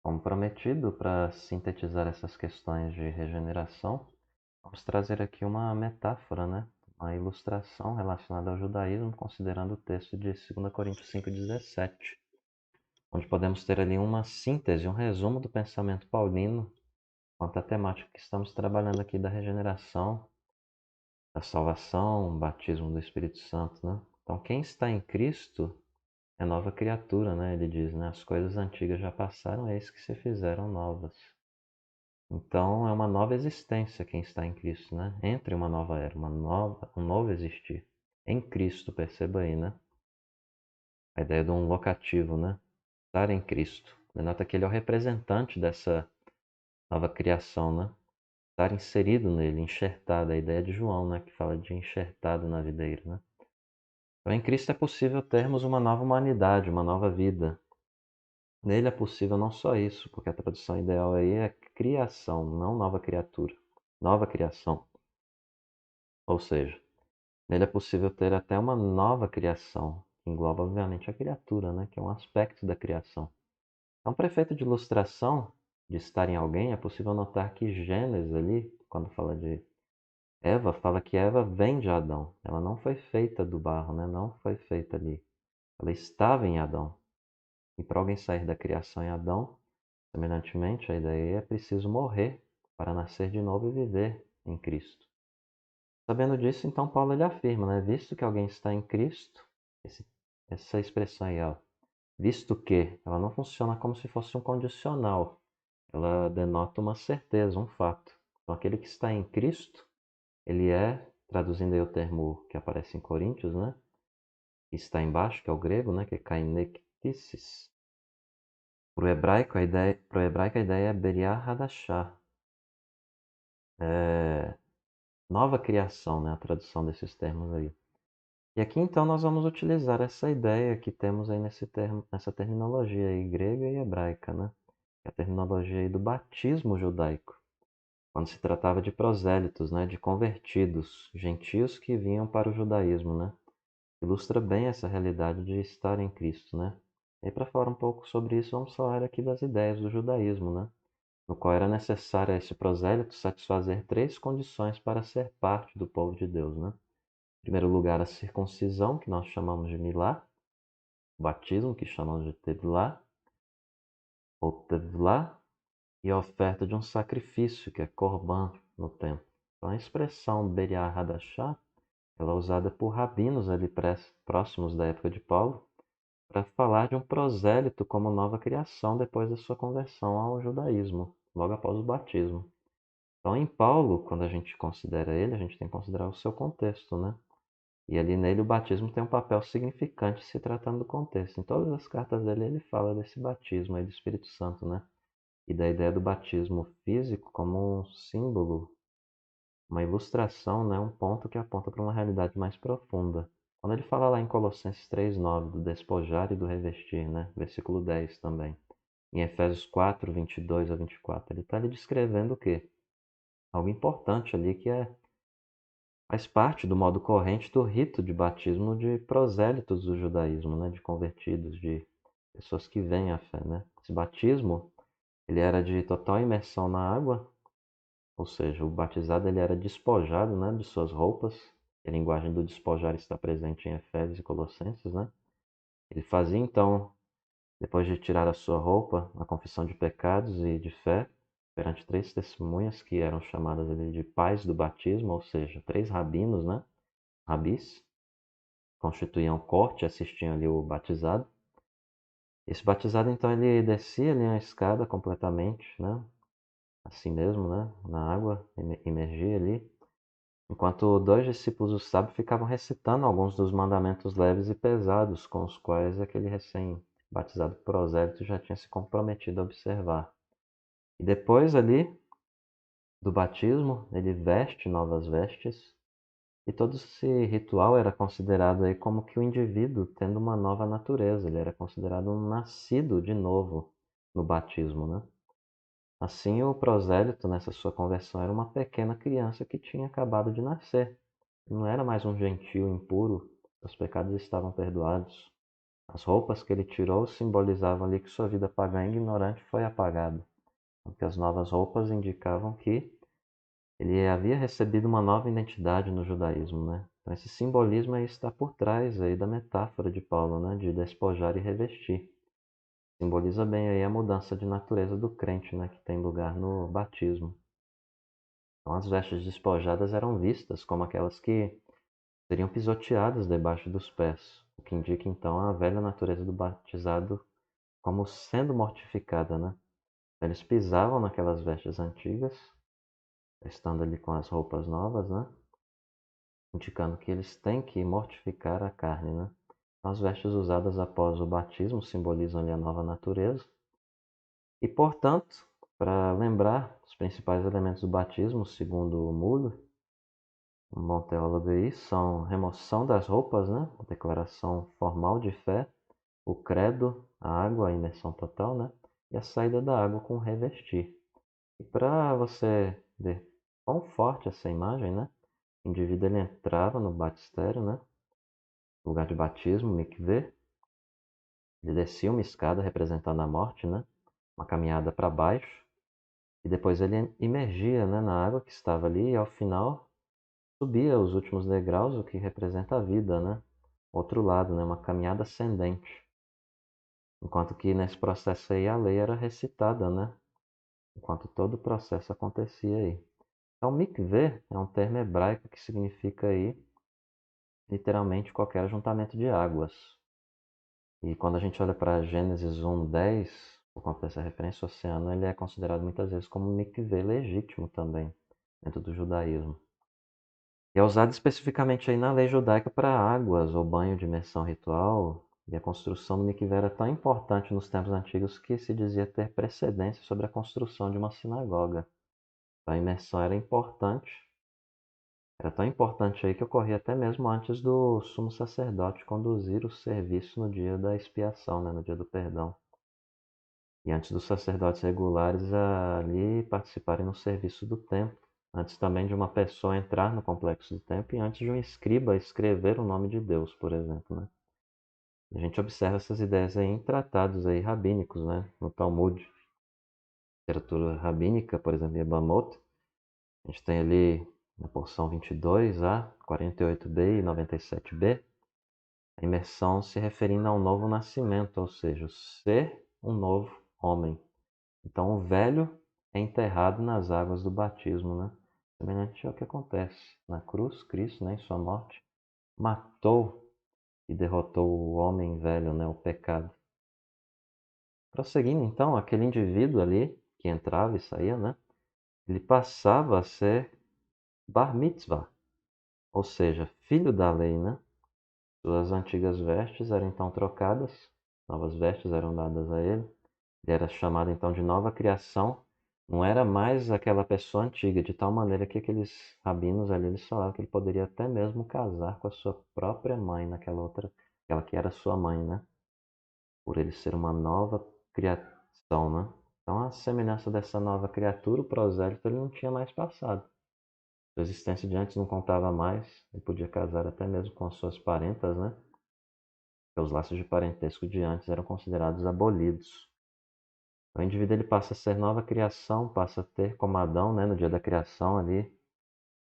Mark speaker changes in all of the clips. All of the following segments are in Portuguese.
Speaker 1: Como prometido, para sintetizar essas questões de regeneração, vamos trazer aqui uma metáfora, né? Uma ilustração relacionada ao judaísmo, considerando o texto de 2 Coríntios 5,17, onde podemos ter ali uma síntese, um resumo do pensamento paulino quanto à temática que estamos trabalhando aqui da regeneração, da salvação, batismo do Espírito Santo, né? Então, quem está em Cristo é nova criatura, né? Ele diz, né? As coisas antigas já passaram, eis que se fizeram novas. Então é uma nova existência quem está em Cristo, né? Entra em uma nova era, um novo existir. Em Cristo, perceba aí, né? A ideia de um locativo, né? Estar em Cristo. Denota que ele é o representante dessa nova criação, né? Estar inserido nele, enxertado. A ideia de João, né? Que fala de enxertado na videira, né? Então em Cristo é possível termos uma nova humanidade, uma nova vida. Nele é possível não só isso, porque a tradução ideal aí é criação, não nova criatura. Nova criação. Ou seja, nele é possível ter até uma nova criação, que engloba obviamente a criatura, né? Que é um aspecto da criação. Então, para efeito de ilustração de estar em alguém, é possível notar que Gênesis ali, quando fala de Eva, fala que Eva vem de Adão. Ela não foi feita do barro, né? Não foi feita ali. Ela estava em Adão. E para alguém sair da criação em Adão, semelhantemente, a ideia é preciso morrer para nascer de novo e viver em Cristo. Sabendo disso, então Paulo ele afirma, né? Visto que alguém está em Cristo, esse, essa expressão aí, ó, visto que, ela não funciona como se fosse um condicional. Ela denota uma certeza, um fato. Então aquele que está em Cristo, ele é, traduzindo aí o termo que aparece em Coríntios, né? Que está embaixo, que é o grego, né? Que é kainektisis. Para o hebraico a ideia é beriah hadashah. É, nova criação, né? A tradução desses termos aí. E aqui então nós vamos utilizar essa ideia que temos aí nessa terminologia aí grega e hebraica, né? A terminologia aí do batismo judaico, quando se tratava de prosélitos, né? De convertidos, gentios que vinham para o judaísmo, né? Ilustra bem essa realidade de estar em Cristo, né? E para falar um pouco sobre isso, vamos falar aqui das ideias do judaísmo, né? No qual era necessário a esse prosélito satisfazer três condições para ser parte do povo de Deus, né? Em primeiro lugar, a circuncisão, que nós chamamos de milá, o batismo, que chamamos de tevilá, ou tevilá, e a oferta de um sacrifício, que é korban, no templo. Então, a expressão Beriah Hadashah, ela é usada por rabinos ali próximos da época de Paulo, para falar de um prosélito como nova criação depois da sua conversão ao judaísmo, logo após o batismo. Então, em Paulo, quando a gente considera ele, a gente tem que considerar o seu contexto, né? E ali nele o batismo tem um papel significante se tratando do contexto. Em todas as cartas dele ele fala desse batismo aí do Espírito Santo, né? E da ideia do batismo físico como um símbolo, uma ilustração, né? Um ponto que aponta para uma realidade mais profunda. Quando ele fala lá em Colossenses 3,9 do despojar e do revestir, né? Versículo 10 também. Em Efésios 4, 22 a 24, ele está ali descrevendo o quê? Algo importante ali que faz parte do modo corrente do rito de batismo de prosélitos do judaísmo, né? De convertidos, de pessoas que vêm à fé, né? Esse batismo, ele era de total imersão na água, ou seja, o batizado ele era despojado, né, de suas roupas. A linguagem do despojar está presente em Efésios e Colossenses, né? Ele fazia então, depois de tirar a sua roupa, a confissão de pecados e de fé perante três testemunhas que eram chamadas ali de pais do batismo, ou seja, três rabinos, né? Rabis, constituíam corte e assistiam ali o batizado. Esse batizado, então, ele descia ali a escada completamente, né? Assim mesmo, né? Na água, imergia ali. Enquanto dois discípulos do sábio ficavam recitando alguns dos mandamentos leves e pesados com os quais aquele recém-batizado prosélito já tinha se comprometido a observar. E depois ali do batismo, ele veste novas vestes. E todo esse ritual era considerado aí como que o indivíduo tendo uma nova natureza, ele era considerado um nascido de novo no batismo, né? Assim, o prosélito, nessa sua conversão, era uma pequena criança que tinha acabado de nascer. Não era mais um gentio impuro, os pecados estavam perdoados. As roupas que ele tirou simbolizavam ali que sua vida pagã e ignorante foi apagada, porque as novas roupas indicavam que ele havia recebido uma nova identidade no judaísmo, né? Então esse simbolismo aí está por trás aí da metáfora de Paulo, né? De despojar e revestir. Simboliza bem aí a mudança de natureza do crente, né? Que tem lugar no batismo. Então as vestes despojadas eram vistas como aquelas que seriam pisoteadas debaixo dos pés, o que indica então a velha natureza do batizado como sendo mortificada, né? Eles pisavam naquelas vestes antigas, estando ali com as roupas novas, né? Indicando que eles têm que mortificar a carne, né? As vestes usadas após o batismo simbolizam ali a nova natureza. E, portanto, para lembrar os principais elementos do batismo, segundo o Muller, um bom teólogo aí, são remoção das roupas, né? Declaração formal de fé, o credo, a água, a imersão total, né? E a saída da água com revestir. E para você ver quão forte essa imagem, né? O indivíduo ele entrava no batistério, né? Lugar de batismo, mikveh. Ele descia uma escada representando a morte, né? Uma caminhada para baixo. E depois ele imergia, né, na água que estava ali e ao final subia os últimos degraus, o que representa a vida, né? Outro lado, né? Uma caminhada ascendente. Enquanto que nesse processo aí a lei era recitada, né? Enquanto todo o processo acontecia aí. Então, mikveh é um termo hebraico que significa aí literalmente qualquer ajuntamento de águas. E quando a gente olha para Gênesis 1:10, por conta dessa referência, o oceano ele é considerado muitas vezes como um mikveh legítimo também, dentro do judaísmo. E é usado especificamente aí na lei judaica para águas ou banho de imersão ritual, e a construção do mikveh era tão importante nos tempos antigos que se dizia ter precedência sobre a construção de uma sinagoga. Então, a imersão era tão importante aí que ocorria até mesmo antes do sumo sacerdote conduzir o serviço no dia da expiação, né, no dia do perdão. E antes dos sacerdotes regulares ali participarem no serviço do templo, antes também de uma pessoa entrar no complexo do templo e antes de um escriba escrever o nome de Deus, por exemplo, né? A gente observa essas ideias aí em tratados aí rabínicos, né? No Talmud, literatura rabínica, por exemplo, em Yevamot, a gente tem ali na porção 22a, 48b e 97b, a imersão se referindo ao novo nascimento, ou seja, o ser um novo homem. Então o velho é enterrado nas águas do batismo, né? Semelhante ao que acontece na cruz, Cristo, né, em sua morte, matou e derrotou o homem velho, né, o pecado. Prosseguindo então, aquele indivíduo ali que entrava e saía, né, ele passava a ser bar mitzvah, ou seja, filho da lei, né? Suas antigas vestes eram então trocadas, novas vestes eram dadas a ele. Ele era chamado então de nova criação. Não era mais aquela pessoa antiga, de tal maneira que aqueles rabinos ali eles falavam que ele poderia até mesmo casar com a sua própria mãe, naquela outra, aquela que era sua mãe, né? Por ele ser uma nova criação, né? Então, a semelhança dessa nova criatura, o prosélito, ele não tinha mais passado. Sua existência de antes não contava mais, ele podia casar até mesmo com as suas parentas, né? Porque os laços de parentesco de antes eram considerados abolidos. O indivíduo ele passa a ser nova criação, passa a ter como Adão, né, no dia da criação ali,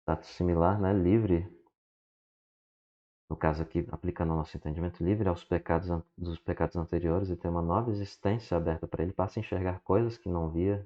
Speaker 1: status similar, né, livre, no caso aqui aplicando o nosso entendimento livre aos pecados dos pecados anteriores e ter uma nova existência aberta para ele, passa a enxergar coisas que não via.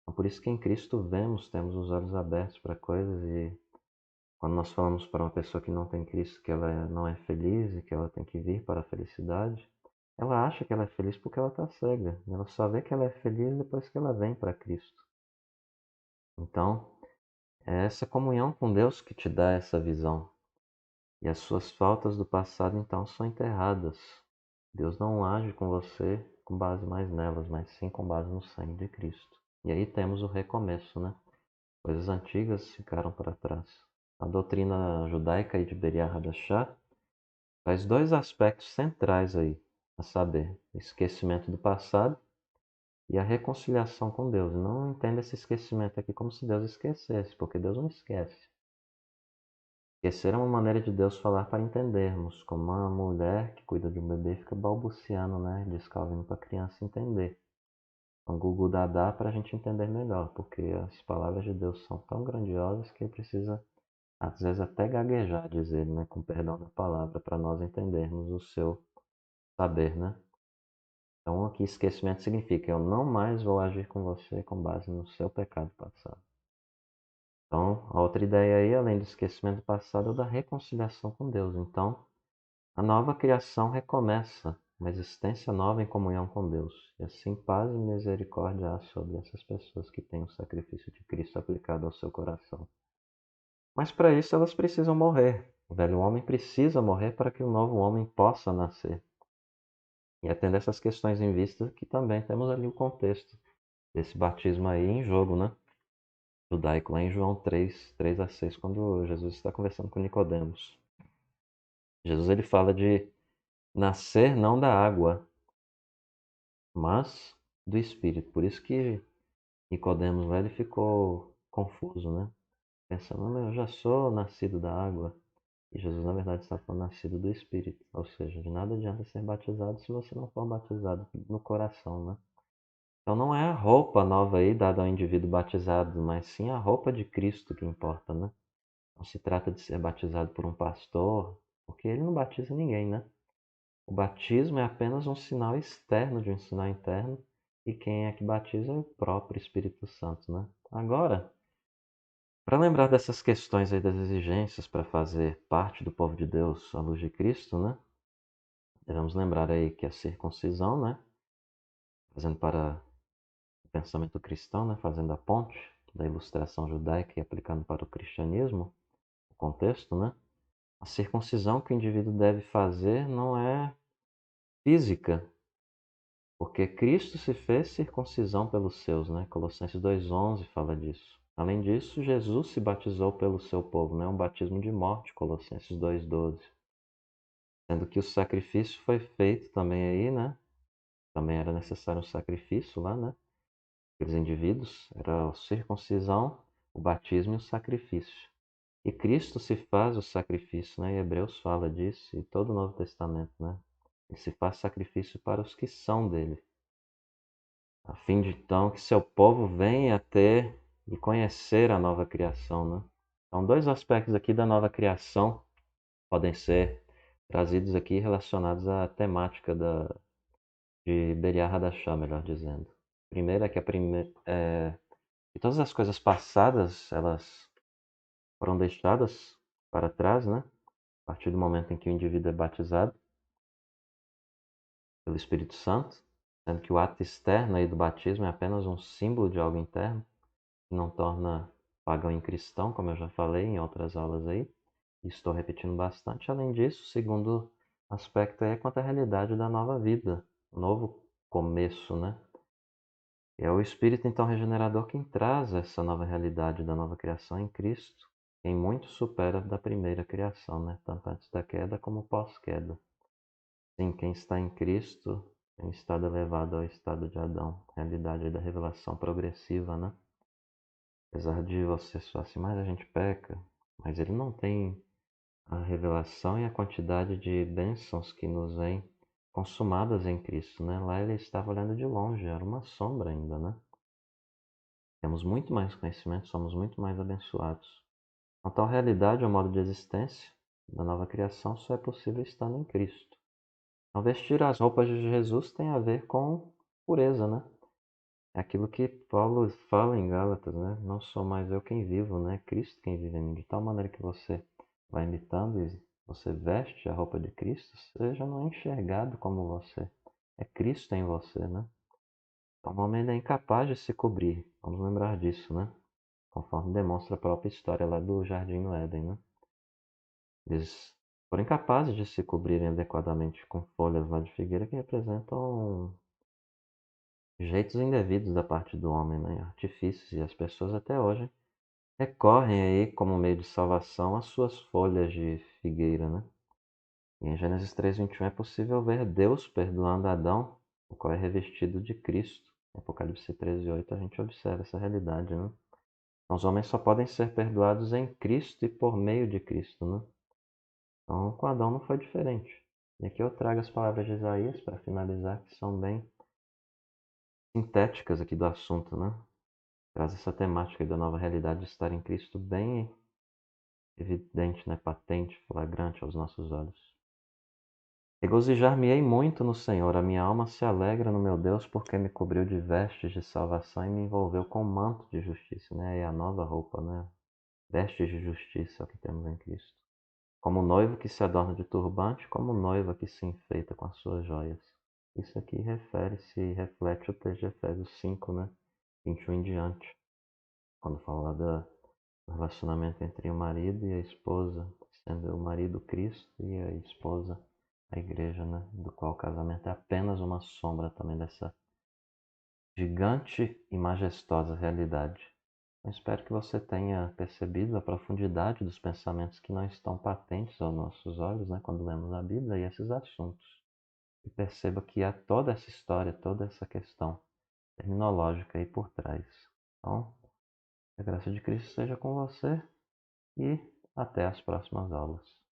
Speaker 1: Então, por isso que em Cristo vemos, temos os olhos abertos para coisas e quando nós falamos para uma pessoa que não tem Cristo que ela não é feliz e que ela tem que vir para a felicidade, ela acha que ela é feliz porque ela está cega. Ela só vê que ela é feliz depois que ela vem para Cristo. Então, é essa comunhão com Deus que te dá essa visão. E as suas faltas do passado então são enterradas. Deus não age com você com base mais nelas, mas sim com base no sangue de Cristo. E aí temos o recomeço, né? Coisas antigas ficaram para trás. A doutrina judaica de Beriah Hadashah traz dois aspectos centrais aí, a saber, o esquecimento do passado e a reconciliação com Deus. Não entenda esse esquecimento aqui como se Deus esquecesse, porque Deus não esquece. Esquecer é uma maneira de Deus falar para entendermos, como uma mulher que cuida de um bebê fica balbuciando, né? Diz Calvino para a criança entender. Um gugu dadá para a gente entender melhor, porque as palavras de Deus são tão grandiosas que precisa, às vezes, até gaguejar, diz ele, né? Com perdão da palavra, para nós entendermos o seu saber, né? Então, aqui, esquecimento significa eu não mais vou agir com você com base no seu pecado passado. Então, a outra ideia aí, além do esquecimento do passado, é o da reconciliação com Deus. Então, a nova criação recomeça, uma existência nova em comunhão com Deus. E assim, paz e misericórdia há sobre essas pessoas que têm o sacrifício de Cristo aplicado ao seu coração. Mas para isso elas precisam morrer. O velho homem precisa morrer para que o novo homem possa nascer. E é tendo essas questões em vista que também temos ali o contexto desse batismo aí em jogo, né? Judaico, lá em João 3, 3 a 6, quando Jesus está conversando com Nicodemos. Jesus ele fala de nascer não da água, mas do Espírito. Por isso que Nicodemos lá ele ficou confuso, né? Pensando, eu já sou nascido da água. E Jesus, na verdade, está falando nascido do Espírito. Ou seja, de nada adianta ser batizado se você não for batizado no coração, né? Então não é a roupa nova aí dada ao indivíduo batizado, mas sim a roupa de Cristo que importa, né? Não se trata de ser batizado por um pastor, porque ele não batiza ninguém, né? O batismo é apenas um sinal externo de um sinal interno, e quem é que batiza é o próprio Espírito Santo, né? Agora, para lembrar dessas questões aí das exigências para fazer parte do povo de Deus à luz de Cristo, né? Devemos lembrar aí que a circuncisão, né? Fazendo para o pensamento cristão, né? Fazendo a ponte da ilustração judaica e aplicando para o cristianismo, o contexto, né? A circuncisão que o indivíduo deve fazer não é física, porque Cristo se fez circuncisão pelos seus, né? Colossenses 2,11 fala disso. Além disso, Jesus se batizou pelo seu povo, né? Um batismo de morte, Colossenses 2,12. Sendo que o sacrifício foi feito também aí, né? Também era necessário um sacrifício lá, né? Aqueles indivíduos, era a circuncisão, o batismo e o sacrifício. E Cristo se faz o sacrifício, né? E Hebreus fala disso, e todo o Novo Testamento, né? Ele se faz sacrifício para os que são dele, a fim de então que seu povo venha a ter e conhecer a nova criação, né? Então, dois aspectos aqui da nova criação podem ser trazidos aqui relacionados à temática de Beriah Hadashah, melhor dizendo. Primeiro é que que todas as coisas passadas elas foram deixadas para trás, né? A partir do momento em que o indivíduo é batizado pelo Espírito Santo, sendo que o ato externo aí do batismo é apenas um símbolo de algo interno, que não torna pagão em cristão, como eu já falei em outras aulas aí, e estou repetindo bastante. Além disso, o segundo aspecto é quanto à realidade da nova vida, um novo começo, né? E é o Espírito então regenerador quem traz essa nova realidade da nova criação em Cristo, quem muito supera da primeira criação, né? Tanto antes da queda como pós-queda. Sim, quem está em Cristo tem estado elevado ao estado de Adão, realidade da revelação progressiva, né? Apesar de você só assim, mas a gente peca, mas ele não tem a revelação e a quantidade de bênçãos que nos vêm consumadas em Cristo, né? Lá ele estava olhando de longe, era uma sombra ainda, né? Temos muito mais conhecimento, somos muito mais abençoados. A tal realidade, o modo de existência da nova criação só é possível estando em Cristo. Então, vestir as roupas de Jesus tem a ver com pureza, né? É aquilo que Paulo fala em Gálatas, né? Não sou mais eu quem vivo, né? Cristo quem vive em mim. De tal maneira que você vai imitando e você veste a roupa de Cristo, você já não é enxergado como você. É Cristo em você, né? Então, o homem é incapaz de se cobrir. Vamos lembrar disso, né? Conforme demonstra a própria história lá do Jardim no Éden, né? Eles foram incapazes de se cobrirem adequadamente com folhas lá de figueira que representam jeitos indevidos da parte do homem, né? Artifícios, e as pessoas até hoje recorrem aí como meio de salvação às suas folhas de figueira, né? E em Gênesis 3:21 é possível ver Deus perdoando Adão, o qual é revestido de Cristo. Em Apocalipse 13:8 a gente observa essa realidade, né? Então, os homens só podem ser perdoados em Cristo e por meio de Cristo, né? Então, com Adão não foi diferente. E aqui eu trago as palavras de Isaías para finalizar, que são bem sintéticas aqui do assunto, né? Traz essa temática aí da nova realidade de estar em Cristo bem evidente, né? Patente, flagrante aos nossos olhos. Regozijar-me-ei muito no Senhor, a minha alma se alegra no meu Deus, porque me cobriu de vestes de salvação e me envolveu com manto de justiça, né? E a nova roupa, né? Vestes de justiça é o que temos em Cristo. Como noivo que se adorna de turbante, como noiva que se enfeita com as suas joias. Isso aqui refere-se e reflete o texto de Efésios 5, né? 21 em diante, quando fala do relacionamento entre o marido e a esposa, sendo o marido Cristo e a esposa a igreja, né? Do qual o casamento é apenas uma sombra também dessa gigante e majestosa realidade. Eu espero que você tenha percebido a profundidade dos pensamentos que não estão patentes aos nossos olhos, né, quando lemos a Bíblia e esses assuntos. E perceba que há toda essa história, toda essa questão terminológica aí por trás. Então, a graça de Cristo seja com você e até as próximas aulas.